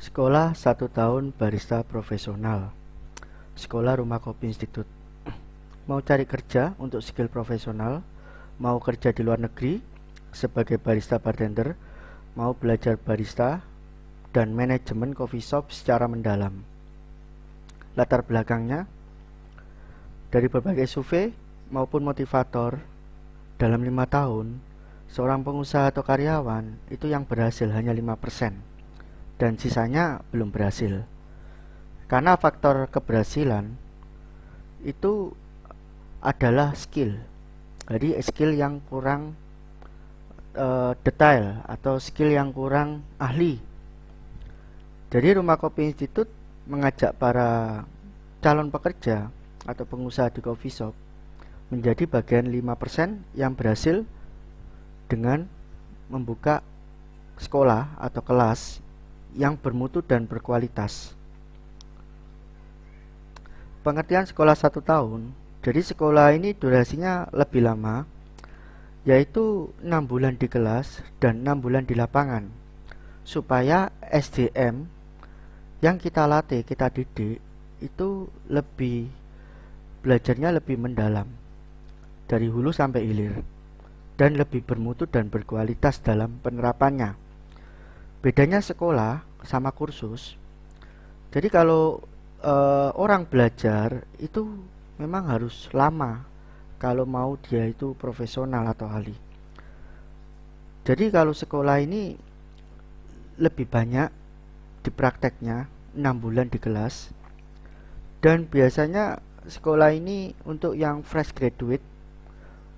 Sekolah 1 tahun barista profesional. Sekolah Rumah Kopi Institut. Mau cari kerja untuk skill profesional, mau kerja di luar negeri sebagai barista bartender, mau belajar barista dan manajemen coffee shop secara mendalam. Latar belakangnya dari berbagai survei maupun motivator, dalam 5 tahun seorang pengusaha atau karyawan itu yang berhasil hanya 5%, dan sisanya belum berhasil. Karena faktor keberhasilan itu adalah skill. Jadi skill yang kurang detail atau skill yang kurang ahli. Jadi Rumah Kopi Institut mengajak para calon pekerja atau pengusaha di coffee shop menjadi bagian 5% yang berhasil dengan membuka sekolah atau kelas yang bermutu dan berkualitas. Pengertian sekolah 1 tahun, jadi sekolah ini durasinya lebih lama, yaitu 6 bulan di kelas dan 6 bulan di lapangan, supaya SDM yang kita latih, kita didik, itu belajarnya lebih mendalam, dari hulu sampai hilir, dan lebih bermutu dan berkualitas dalam penerapannya. Bedanya sekolah sama kursus, jadi kalau orang belajar itu memang harus lama kalau mau dia itu profesional atau ahli. Jadi kalau sekolah ini lebih banyak di prakteknya, 6 bulan di kelas, dan biasanya sekolah ini untuk yang fresh graduate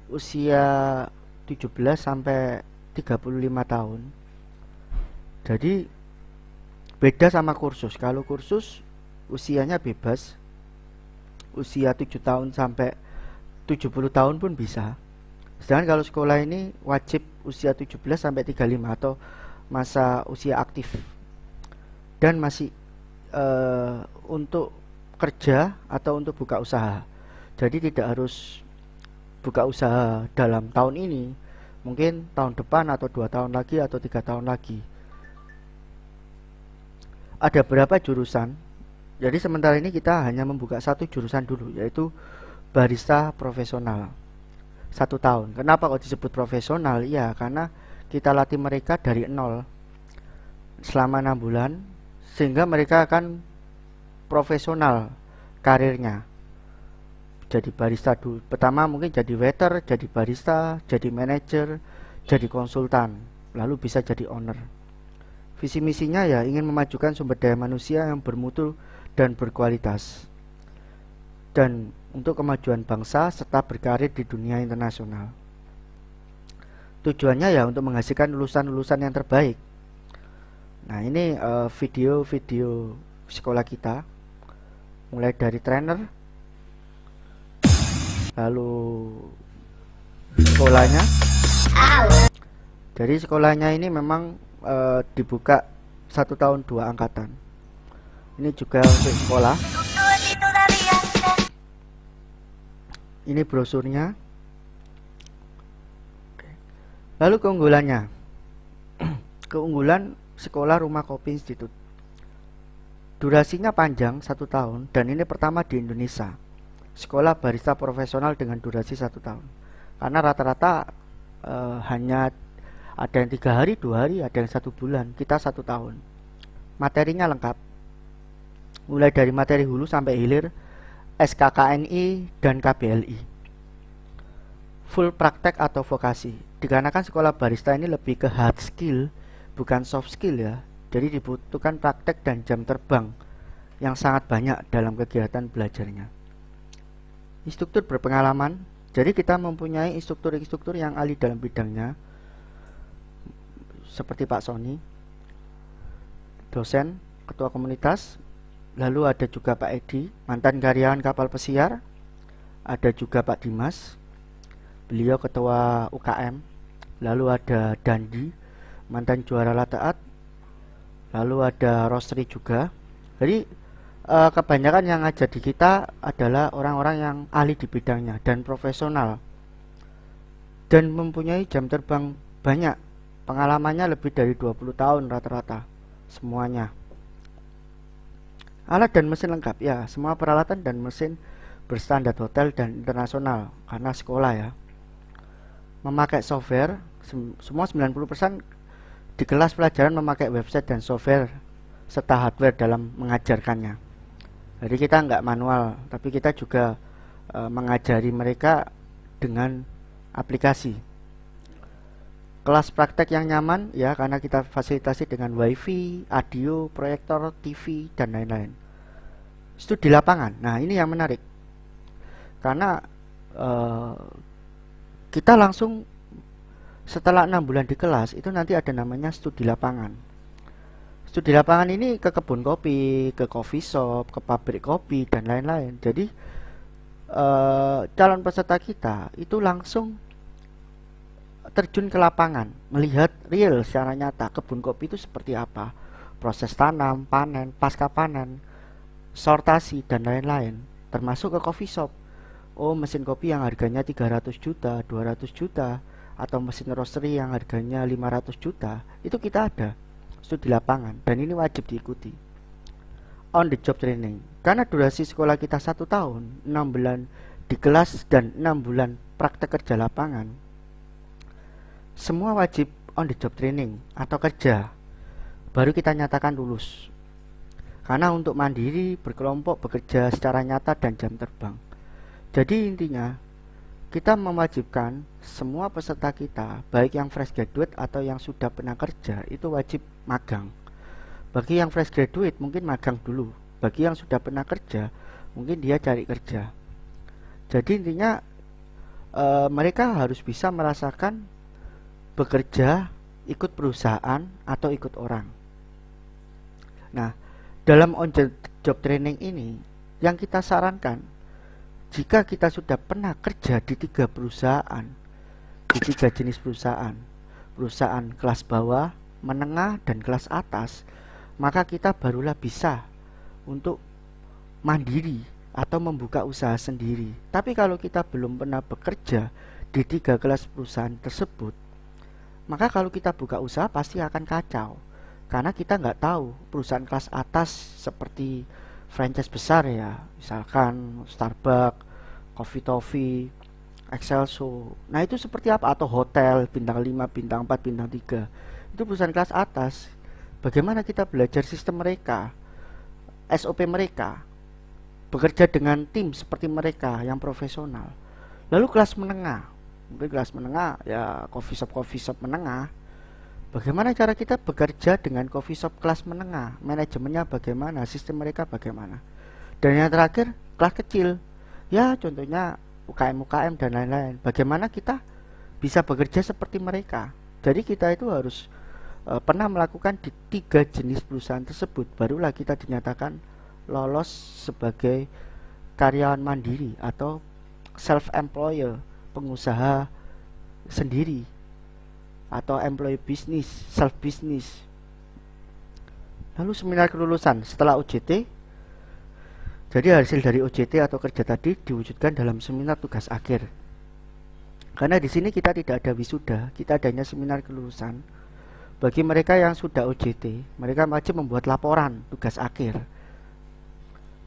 usia 17 sampai 35 tahun. Jadi beda sama kursus. Kalau kursus usianya bebas, usia 7 tahun sampai 70 tahun pun bisa. Sedangkan kalau sekolah ini wajib usia 17 sampai 35 atau masa usia aktif, dan masih untuk kerja atau untuk buka usaha. Jadi tidak harus buka usaha dalam tahun ini, mungkin tahun depan atau 2 tahun lagi atau 3 tahun lagi. Ada berapa jurusan? Jadi sementara ini kita hanya membuka satu jurusan dulu, yaitu barista profesional 1 tahun. Kenapa kok disebut profesional? Ya karena kita latih mereka dari nol selama 6 bulan, sehingga mereka akan profesional karirnya. Jadi barista dulu. Pertama mungkin jadi waiter, jadi barista, jadi manajer, jadi konsultan, lalu bisa jadi owner. Visi misinya ya ingin memajukan sumber daya manusia yang bermutu dan berkualitas, dan untuk kemajuan bangsa serta berkarir di dunia internasional. Tujuannya ya untuk menghasilkan lulusan-lulusan yang terbaik. Nah ini video-video sekolah kita, mulai dari trainer, lalu sekolahnya. Jadi sekolahnya ini memang dibuka 1 tahun 2 angkatan. Ini juga untuk sekolah. Ini brosurnya. Lalu keunggulannya. Keunggulan sekolah Rumah Kopi Institut, durasinya panjang 1 tahun, dan ini pertama di Indonesia sekolah barista profesional dengan durasi 1 tahun. Karena rata-rata hanya ada yang 3 hari, 2 hari, ada yang 1 bulan. Kita 1 tahun. Materinya lengkap, mulai dari materi hulu sampai hilir, SKKNI dan KBLI. Full praktek atau vokasi. Dikarenakan sekolah barista ini lebih ke hard skill, bukan soft skill ya. Jadi dibutuhkan praktek dan jam terbang yang sangat banyak dalam kegiatan belajarnya. Instruktur berpengalaman. Jadi kita mempunyai instruktur-instruktur yang ahli dalam bidangnya, seperti Pak Sony, dosen, ketua komunitas. Lalu ada juga Pak Edi, mantan karyawan kapal pesiar. Ada juga Pak Dimas, beliau ketua UKM. Lalu ada Dandi, mantan juara Lataat. Lalu ada Rosri juga. Jadi kebanyakan yang ngajar di kita adalah orang-orang yang ahli di bidangnya dan profesional, dan mempunyai jam terbang banyak. Pengalamannya lebih dari 20 tahun rata-rata semuanya. Alat dan mesin lengkap, ya, semua peralatan dan mesin berstandar hotel dan internasional karena sekolah ya. Memakai software, semua 90% di kelas pelajaran memakai website dan software serta hardware dalam mengajarkannya. Jadi kita nggak manual, tapi kita juga mengajari mereka dengan aplikasi. Kelas praktek yang nyaman ya, karena kita fasilitasi dengan wifi, audio, proyektor, TV, dan lain-lain. Studi lapangan, nah ini yang menarik karena kita langsung setelah 6 bulan di kelas itu nanti ada namanya studi lapangan. Studi lapangan ini ke kebun kopi, ke coffee shop, ke pabrik kopi, dan lain-lain. Jadi calon peserta kita itu langsung terjun ke lapangan, melihat real secara nyata kebun kopi itu seperti apa, proses tanam, panen, pasca panen, sortasi, dan lain-lain, termasuk ke coffee shop. Oh, mesin kopi yang harganya 300 juta, 200 juta, atau mesin roastery yang harganya 500 juta, itu kita ada studi lapangan, dan ini wajib diikuti. On the job training, karena durasi sekolah kita 1 tahun, 6 bulan di kelas dan 6 bulan praktek kerja lapangan. Semua wajib on the job training atau kerja, baru kita nyatakan lulus. Karena untuk mandiri, berkelompok, bekerja secara nyata dan jam terbang. Jadi intinya, kita mewajibkan semua peserta kita, baik yang fresh graduate atau yang sudah pernah kerja, itu wajib magang. Bagi yang fresh graduate mungkin magang dulu, bagi yang sudah pernah kerja mungkin dia cari kerja. Jadi intinya mereka harus bisa merasakan bekerja ikut perusahaan atau ikut orang. Nah, dalam on job training ini yang kita sarankan, jika kita sudah pernah kerja di 3 perusahaan, di 3 jenis perusahaan, perusahaan kelas bawah, menengah, dan kelas atas, maka kita barulah bisa untuk mandiri atau membuka usaha sendiri. Tapi kalau kita belum pernah bekerja di 3 kelas perusahaan tersebut, maka kalau kita buka usaha pasti akan kacau, karena kita nggak tahu perusahaan kelas atas seperti franchise besar ya, misalkan Starbucks, Coffee Toffee, Excelso. Nah itu seperti apa? Atau hotel bintang 5, bintang 4, bintang 3. Itu perusahaan kelas atas. Bagaimana kita belajar sistem mereka, SOP mereka, bekerja dengan tim seperti mereka yang profesional. Lalu kelas menengah, mungkin kelas menengah ya coffee shop menengah. Bagaimana cara kita bekerja dengan coffee shop kelas menengah, manajemennya bagaimana, sistem mereka bagaimana. Dan yang terakhir kelas kecil, ya contohnya UKM dan lain-lain. Bagaimana kita bisa bekerja seperti mereka. Jadi kita itu harus pernah melakukan di 3 jenis perusahaan tersebut, barulah kita dinyatakan lolos sebagai karyawan mandiri atau self-employer, pengusaha sendiri, atau employee business, self business. Lalu seminar kelulusan setelah OJT. Jadi hasil dari OJT atau kerja tadi diwujudkan dalam seminar tugas akhir. Karena di sini kita tidak ada wisuda, kita adanya seminar kelulusan. Bagi mereka yang sudah OJT, mereka wajib membuat laporan tugas akhir.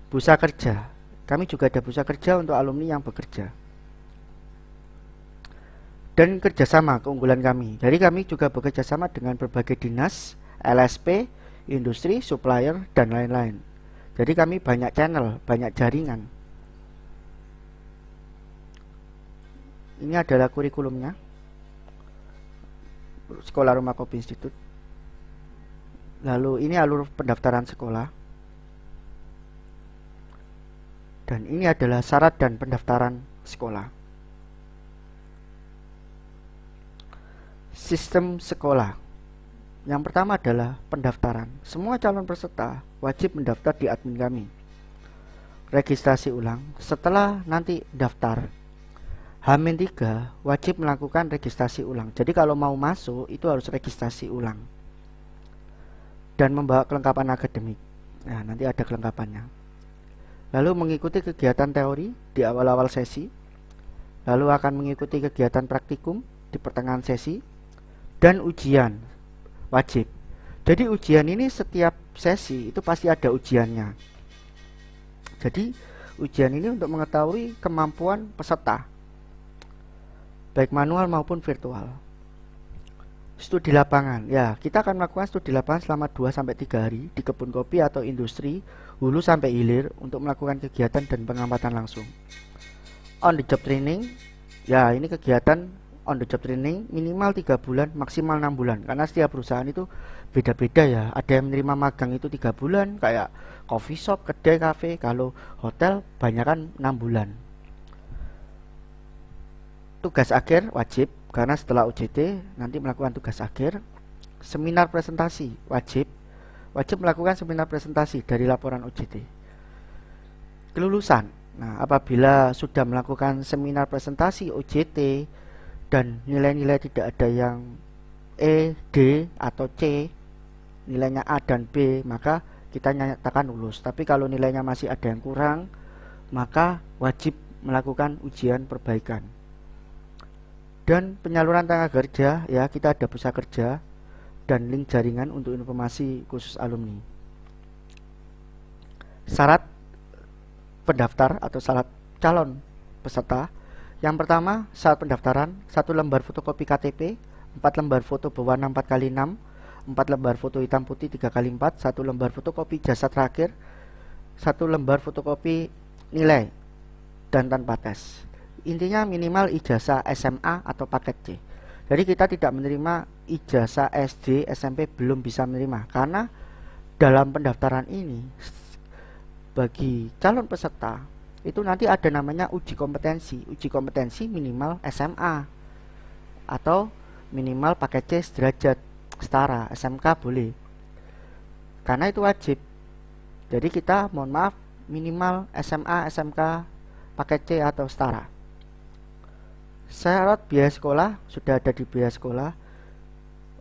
Bursa kerja, kami juga ada bursa kerja untuk alumni yang bekerja. Dan kerjasama keunggulan kami. Jadi kami juga bekerjasama dengan berbagai dinas, LSP, industri, supplier, dan lain-lain. Jadi kami banyak channel, banyak jaringan. Ini adalah kurikulumnya, Sekolah Rumah Kopi Institute. Lalu ini alur pendaftaran sekolah. Dan ini adalah syarat dan pendaftaran sekolah. Sistem sekolah. Yang pertama adalah pendaftaran. Semua calon peserta wajib mendaftar di admin kami. Registrasi ulang. Setelah nanti daftar, H-3 wajib melakukan registrasi ulang. Jadi kalau mau masuk itu harus registrasi ulang. Dan membawa kelengkapan akademik. Nah, nanti ada kelengkapannya. Lalu mengikuti kegiatan teori di awal-awal sesi. Lalu akan mengikuti kegiatan praktikum di pertengahan sesi. Dan ujian wajib. Jadi ujian ini setiap sesi itu pasti ada ujiannya. Jadi ujian ini untuk mengetahui kemampuan peserta, baik manual maupun virtual. Studi lapangan, ya kita akan melakukan studi lapangan selama 2-3 hari di kebun kopi atau industri hulu sampai hilir untuk melakukan kegiatan dan pengamatan langsung. On the job training, ya ini kegiatan on the job training minimal 3 bulan, maksimal 6 bulan, karena setiap perusahaan itu beda-beda ya. Ada yang menerima magang itu 3 bulan, kayak coffee shop, kedai, cafe. Kalau hotel banyakan 6 bulan. Tugas akhir wajib, karena setelah UJT nanti melakukan tugas akhir. Seminar presentasi wajib melakukan seminar presentasi dari laporan UJT. Kelulusan, nah apabila sudah melakukan seminar presentasi UJT dan nilai-nilai tidak ada yang E, D, atau C, nilainya A dan B, maka kita nyatakan lulus. Tapi kalau nilainya masih ada yang kurang, maka wajib melakukan ujian perbaikan. Dan penyaluran tenaga kerja, ya kita ada pusat kerja dan link jaringan untuk informasi khusus alumni. Syarat pendaftar atau syarat calon peserta. Yang pertama, syarat pendaftaran: 1 lembar fotokopi KTP, 4 lembar foto berwarna 4x6, 4 lembar foto hitam putih 3x4, 1 lembar fotokopi jasa terakhir, 1 lembar fotokopi nilai dan tanpa tes. Intinya minimal ijazah SMA atau paket C. Jadi kita tidak menerima ijazah SD, SMP belum bisa menerima, karena dalam pendaftaran ini bagi calon peserta itu nanti ada namanya uji kompetensi. Uji kompetensi minimal SMA atau minimal paket C sederajat, setara. SMK boleh, karena itu wajib. Jadi kita mohon maaf minimal SMA, SMK, paket C atau setara. Syarat biaya sekolah sudah ada di biaya sekolah.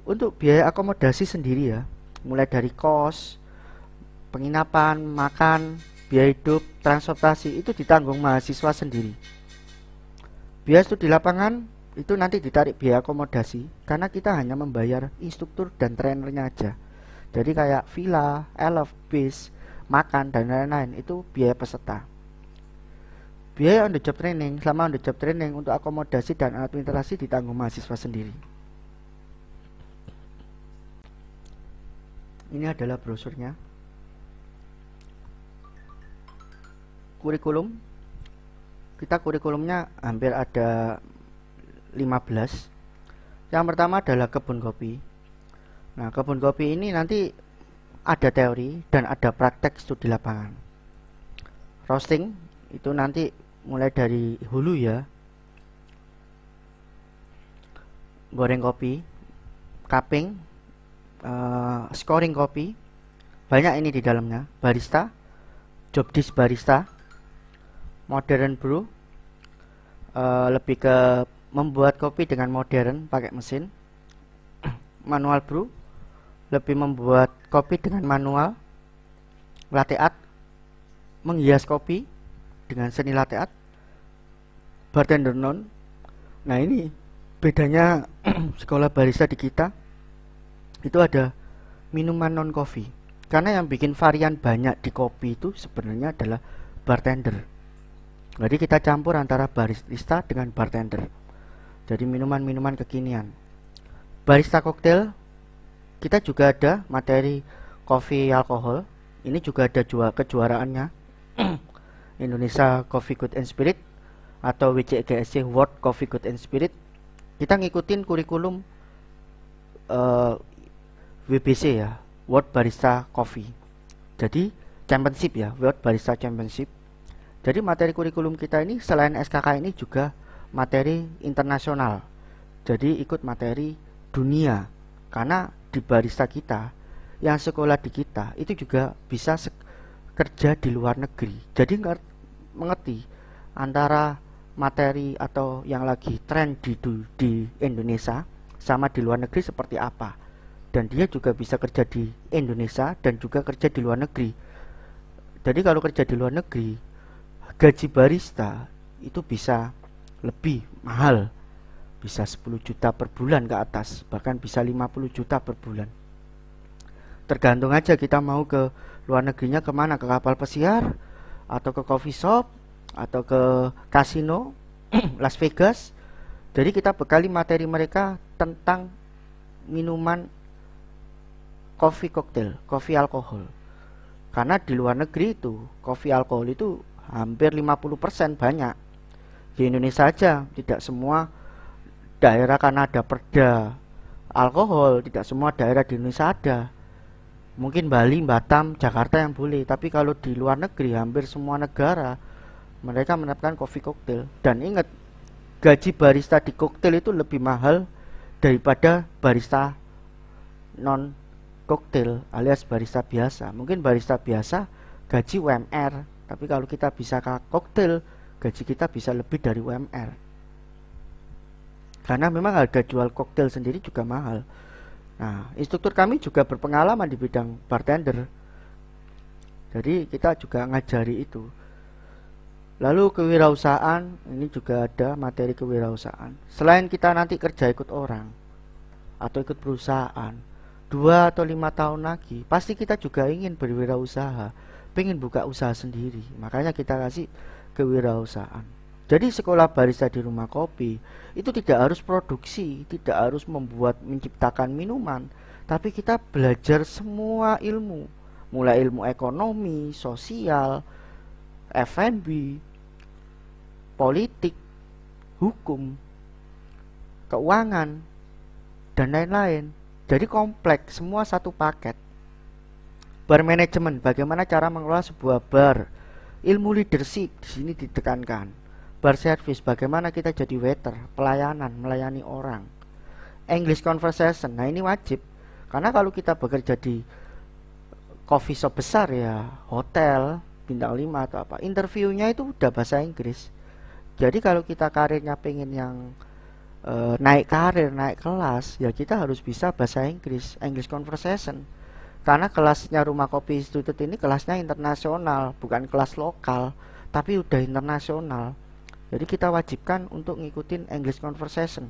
Untuk biaya akomodasi sendiri ya, mulai dari kos, penginapan, makan, biaya hidup, transportasi itu ditanggung mahasiswa sendiri. Biaya studi lapangan itu nanti ditarik biaya akomodasi, karena kita hanya membayar instruktur dan trainernya aja. Jadi kayak villa, elf, bis, makan dan lain-lain itu biaya peserta. Biaya on the job training, selama on the job training untuk akomodasi dan administrasi ditanggung mahasiswa sendiri. Ini adalah brosurnya. Kurikulum, kita kurikulumnya hampir ada 15. Yang pertama adalah kebun kopi. Nah, kebun kopi ini nanti ada teori dan ada praktek studi lapangan. Roasting itu nanti mulai dari hulu ya, goreng kopi, cupping, scoring kopi, banyak ini di dalamnya. Barista, job desk barista, modern brew, lebih ke membuat kopi dengan modern pakai mesin. Manual brew, lebih membuat kopi dengan manual. Latte art, menghias kopi dengan seni latte art. Bartender non. Nah, ini bedanya sekolah barista di kita. Itu ada minuman non coffee, karena yang bikin varian banyak di kopi itu sebenarnya adalah bartender. Jadi kita campur antara barista dengan bartender. Jadi minuman-minuman kekinian. Barista cocktail, kita juga ada materi kopi alkohol. Ini juga ada kejuaraannya. Indonesia Coffee Good and Spirit atau WCGSC World Coffee Good and Spirit. Kita ngikutin kurikulum WBC ya, World Barista Coffee. Jadi championship ya, World Barista Championship. Jadi materi kurikulum kita ini selain SKK ini juga materi internasional. Jadi ikut materi dunia, karena di barista kita yang sekolah di kita itu juga bisa kerja di luar negeri. Jadi mengerti antara materi atau yang lagi tren di Indonesia sama di luar negeri seperti apa. Dan dia juga bisa kerja di Indonesia dan juga kerja di luar negeri. Jadi kalau kerja di luar negeri, gaji barista itu bisa lebih mahal, bisa 10 juta per bulan ke atas, bahkan bisa 50 juta per bulan. Tergantung aja kita mau ke luar negerinya kemana, ke kapal pesiar atau ke coffee shop atau ke kasino Las Vegas. Jadi kita bekali materi mereka tentang minuman kopi koktail, kopi alkohol. Karena di luar negeri itu kopi alkohol itu hampir 50% banyak. Di Indonesia saja tidak semua daerah karena ada perda alkohol, tidak semua daerah di Indonesia ada. Mungkin Bali, Batam, Jakarta yang boleh, tapi kalau di luar negeri hampir semua negara mereka menerapkan kopi koktail. Dan ingat, gaji barista di koktail itu lebih mahal daripada barista non koktail alias barista biasa. Mungkin barista biasa gaji UMR, tapi kalau kita bisa ke koktail, gaji kita bisa lebih dari UMR. Karena memang harga jual koktail sendiri juga mahal. Nah, instruktur kami juga berpengalaman di bidang bartender. Jadi kita juga ngajari itu. Lalu kewirausahaan, ini juga ada materi kewirausahaan. Selain kita nanti kerja ikut orang atau ikut perusahaan, 2 atau 5 tahun lagi, pasti kita juga ingin berwirausaha, pengen buka usaha sendiri. Makanya kita kasih kewirausahaan. Jadi sekolah barista di rumah kopi itu tidak harus produksi, tidak harus menciptakan minuman, tapi kita belajar semua ilmu, mulai ilmu ekonomi, sosial, F&B, politik, hukum, keuangan, dan lain-lain. Jadi kompleks, semua satu paket. Bar manajemen, bagaimana cara mengelola sebuah bar. Ilmu leadership di sini ditekankan. Bar service, bagaimana kita jadi waiter, pelayanan, melayani orang. English conversation, nah ini wajib. Karena kalau kita bekerja di coffee shop besar ya, hotel, bintang 5 atau apa, interviewnya itu udah bahasa Inggris. Jadi kalau kita karirnya pengen yang naik karir, naik kelas, ya kita harus bisa bahasa Inggris, English conversation. Karena kelasnya Rumah Kopi Institute ini kelasnya internasional, bukan kelas lokal, tapi udah internasional. Jadi kita wajibkan untuk ngikutin English conversation.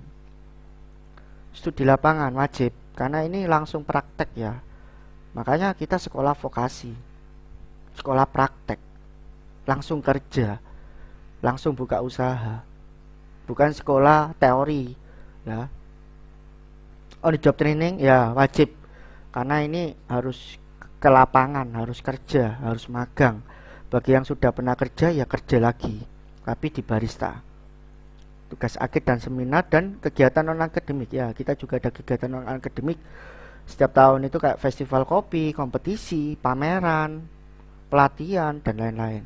Studi lapangan wajib, karena ini langsung praktek ya. Makanya kita sekolah vokasi, sekolah praktek, langsung kerja, langsung buka usaha, bukan sekolah teori ya. On the job training ya wajib, karena ini harus ke lapangan, harus kerja, harus magang. Bagi yang sudah pernah kerja ya kerja lagi, tapi di barista. Tugas akhir dan seminar dan kegiatan non akademik ya, kita juga ada kegiatan non akademik setiap tahun itu kayak festival kopi, kompetisi, pameran, pelatihan, dan lain-lain.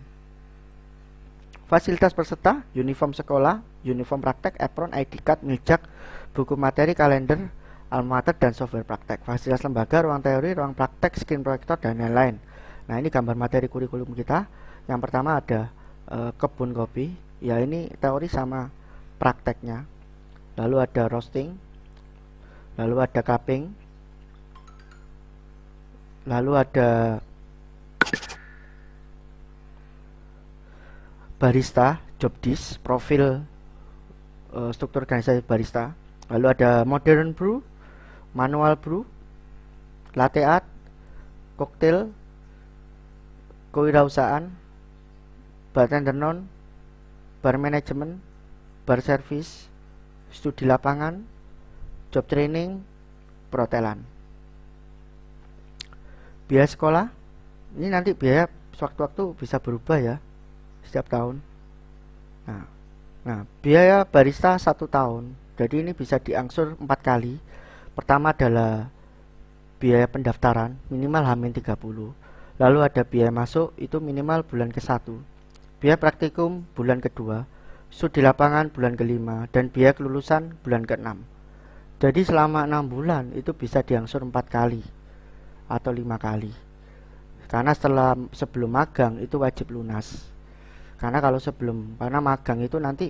Fasilitas peserta, uniform sekolah, uniform praktek, apron, ID card, miljak, buku materi, kalender, alma mater, dan software praktek. Fasilitas lembaga, ruang teori, ruang praktek, screen proyektor, dan lain-lain. Nah ini gambar materi kurikulum kita. Yang pertama ada kebun kopi, ya ini teori sama prakteknya. Lalu ada roasting, lalu ada cupping, lalu ada barista, job disk, profil struktur organisasi barista. Lalu ada modern brew, manual brew, latte art, koktail, kewirausahaan, bartender non, bar management, bar service, studi lapangan, job training, perhotelan. Biaya sekolah, ini nanti biaya sewaktu-waktu bisa berubah ya, setiap tahun. Nah, biaya barista 1 tahun, jadi ini bisa diangsur 4 kali. Pertama adalah biaya pendaftaran minimal H-30, lalu ada biaya masuk itu minimal bulan ke-1, biaya praktikum bulan kedua, studi lapangan bulan ke-5, dan biaya kelulusan bulan ke-6. Jadi selama 6 bulan itu bisa diangsur 4 kali atau 5 kali. Karena sebelum magang itu wajib lunas. Karena kalau karena magang itu nanti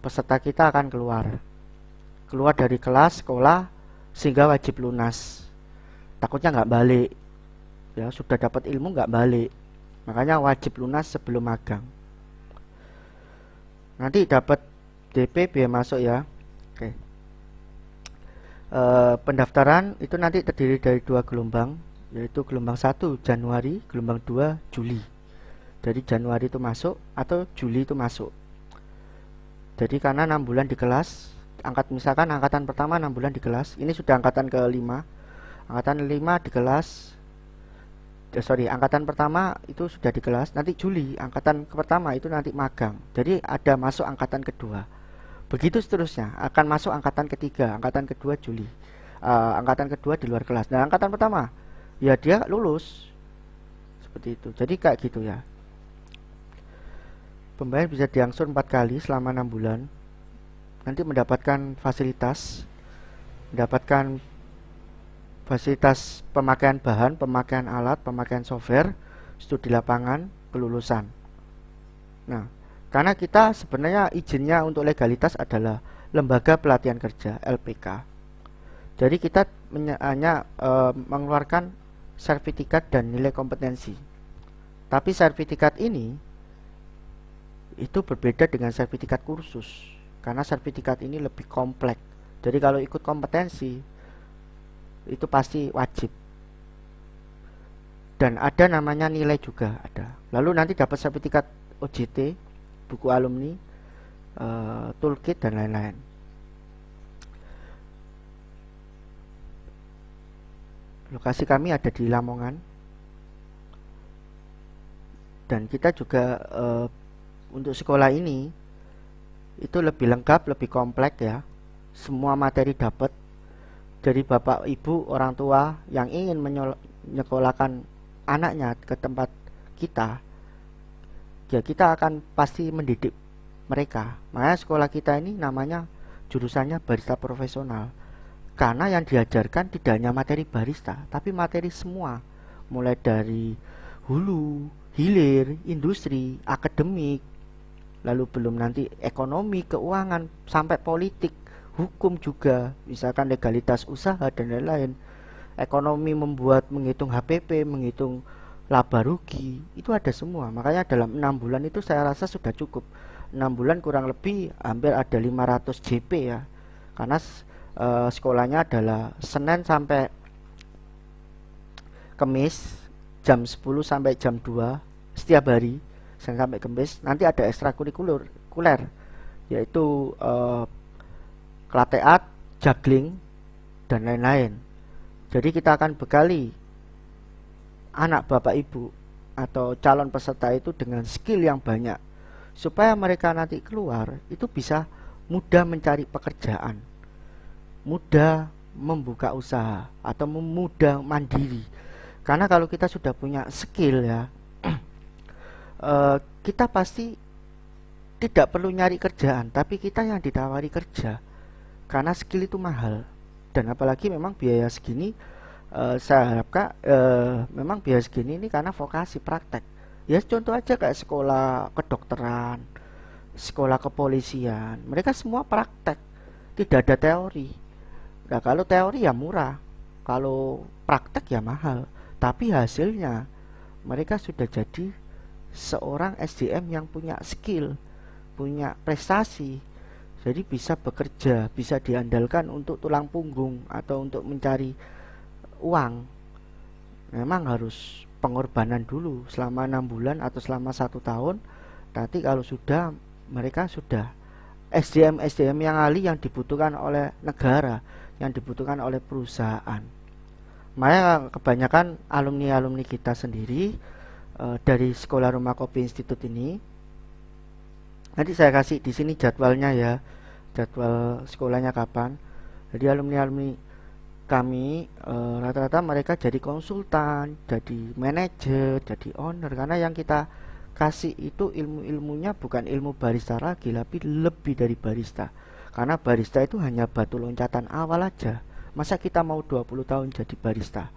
peserta kita akan keluar dari kelas sekolah sehingga wajib lunas. Takutnya nggak balik, ya sudah dapat ilmu nggak balik. Makanya wajib lunas sebelum magang. Nanti dapat DP biaya masuk ya. Oke. Pendaftaran itu nanti terdiri dari 2 gelombang, yaitu gelombang 1 Januari, gelombang 2 Juli. Jadi Januari itu masuk atau Juli itu masuk. Jadi karena 6 bulan di kelas, misalkan angkatan pertama 6 bulan di kelas, ini sudah angkatan ke-5. Angkatan 5 di kelas, angkatan pertama itu sudah di kelas, nanti Juli angkatan pertama itu nanti magang. Jadi ada masuk angkatan kedua. Begitu seterusnya, akan masuk angkatan ketiga, angkatan kedua Juli. Angkatan kedua di luar kelas. Nah, angkatan pertama ya dia lulus. Seperti itu. Jadi kayak gitu ya. Pembayaran bisa diangsur 4 kali selama 6 bulan. Nanti mendapatkan fasilitas pemakaian bahan, pemakaian alat, pemakaian software, studi lapangan, kelulusan. Nah, karena kita sebenarnya izinnya untuk legalitas adalah Lembaga Pelatihan Kerja (LPK). Jadi kita hanya mengeluarkan sertifikat dan nilai kompetensi. Tapi sertifikat ini itu berbeda dengan sertifikat kursus, karena sertifikat ini lebih kompleks. Jadi kalau ikut kompetensi itu pasti wajib, dan ada namanya nilai juga ada. Lalu nanti dapat sertifikat OJT, buku alumni, toolkit dan lain-lain. Lokasi kami ada di Lamongan, dan kita juga untuk sekolah ini itu lebih lengkap, lebih kompleks ya. Semua materi dapat. Jadi bapak ibu orang tua yang ingin menyekolahkan anaknya ke tempat kita, ya kita akan pasti mendidik mereka. Makanya sekolah kita ini namanya jurusannya barista profesional, karena yang diajarkan tidak hanya materi barista, tapi materi semua, mulai dari hulu, hilir, industri, akademik, lalu belum nanti ekonomi, keuangan, sampai politik, hukum juga, misalkan legalitas usaha dan lain-lain. Ekonomi menghitung HPP, menghitung laba rugi, itu ada semua. Makanya dalam 6 bulan itu saya rasa sudah cukup. 6 bulan kurang lebih hampir ada 500 JP ya. Karena sekolahnya adalah Senin sampai Kamis jam 10 sampai jam 2 setiap hari. Sampai Kamis. Nanti ada ekstrakurikuler, yaitu kelateat, juggling, dan lain-lain. Jadi kita akan bekali anak bapak ibu atau calon peserta itu dengan skill yang banyak, supaya mereka nanti keluar itu bisa mudah mencari pekerjaan, mudah membuka usaha, atau mudah mandiri. Karena kalau kita sudah punya skill ya, kita pasti tidak perlu nyari kerjaan, tapi kita yang ditawari kerja, karena skill itu mahal. Dan apalagi memang biaya segini, saya harapkan memang biaya segini ini karena vokasi praktek. Ya contoh aja kayak sekolah kedokteran, sekolah kepolisian, mereka semua praktek, tidak ada teori. Nah kalau teori ya murah, kalau praktek ya mahal, tapi hasilnya mereka sudah jadi seorang SDM yang punya skill, punya prestasi, jadi bisa bekerja, bisa diandalkan untuk tulang punggung atau untuk mencari uang. Memang harus pengorbanan dulu selama 6 bulan atau selama 1 tahun. Nanti kalau sudah mereka sudah SDM yang ahli, yang dibutuhkan oleh negara, yang dibutuhkan oleh perusahaan. Makanya kebanyakan alumni kita sendiri dari Sekolah Rumah Kopi Institute ini, nanti saya kasih di sini jadwalnya ya, jadwal sekolahnya kapan. Jadi alumni kami rata-rata mereka jadi konsultan, jadi manajer, jadi owner, karena yang kita kasih itu ilmunya bukan ilmu barista lagi, tapi lebih dari barista. Karena barista itu hanya batu loncatan awal aja. Masa kita mau 20 tahun jadi barista?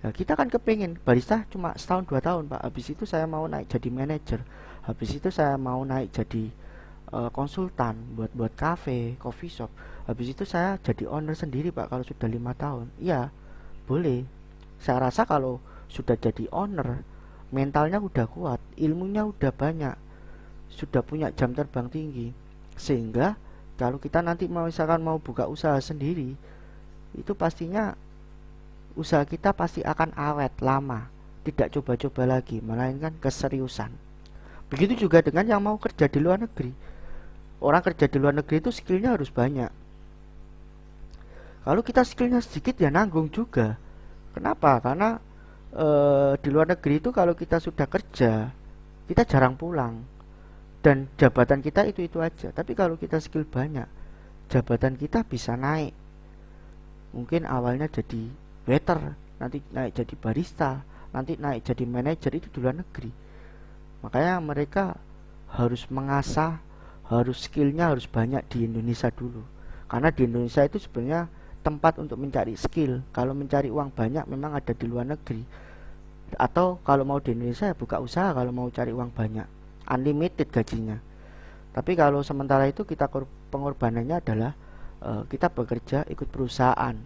Ya, kita kan kepingin barista cuma setahun 2 tahun pak, habis itu saya mau naik jadi manajer, habis itu saya mau naik jadi konsultan buat kafe, coffee shop, habis itu saya jadi owner sendiri pak kalau sudah 5 tahun. Iya boleh. Saya rasa kalau sudah jadi owner, mentalnya udah kuat, ilmunya udah banyak, sudah punya jam terbang tinggi, sehingga kalau kita nanti misalkan mau buka usaha sendiri, itu pastinya usaha kita pasti akan awet lama, tidak coba-coba lagi, melainkan keseriusan. Begitu juga dengan yang mau kerja di luar negeri. Orang kerja di luar negeri itu skillnya harus banyak. Kalau kita skillnya sedikit ya nanggung juga. Kenapa? Karena di luar negeri itu kalau kita sudah kerja, kita jarang pulang. Dan jabatan kita itu aja. Tapi kalau kita skill banyak, jabatan kita bisa naik. Mungkin awalnya jadi waiter, nanti naik jadi barista, nanti naik jadi manajer, itu di luar negeri. Makanya mereka harus mengasah, harus skillnya harus banyak di Indonesia dulu. Karena di Indonesia itu sebenarnya tempat untuk mencari skill. Kalau mencari uang banyak memang ada di luar negeri. Atau kalau mau di Indonesia ya buka usaha kalau mau cari uang banyak. Unlimited gajinya. Tapi kalau sementara itu kita pengorbanannya adalah kita bekerja ikut perusahaan.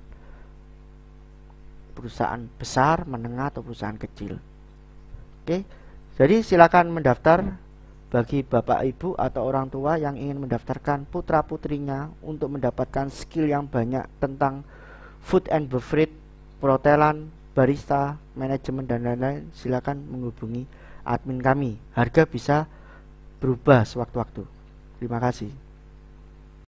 Perusahaan besar, menengah atau perusahaan kecil. Oke. Jadi silakan mendaftar bagi Bapak Ibu atau orang tua yang ingin mendaftarkan putra-putrinya untuk mendapatkan skill yang banyak tentang food and beverage, perhotelan, barista, manajemen dan lain-lain. Silakan menghubungi admin kami. Harga bisa berubah sewaktu-waktu. Terima kasih.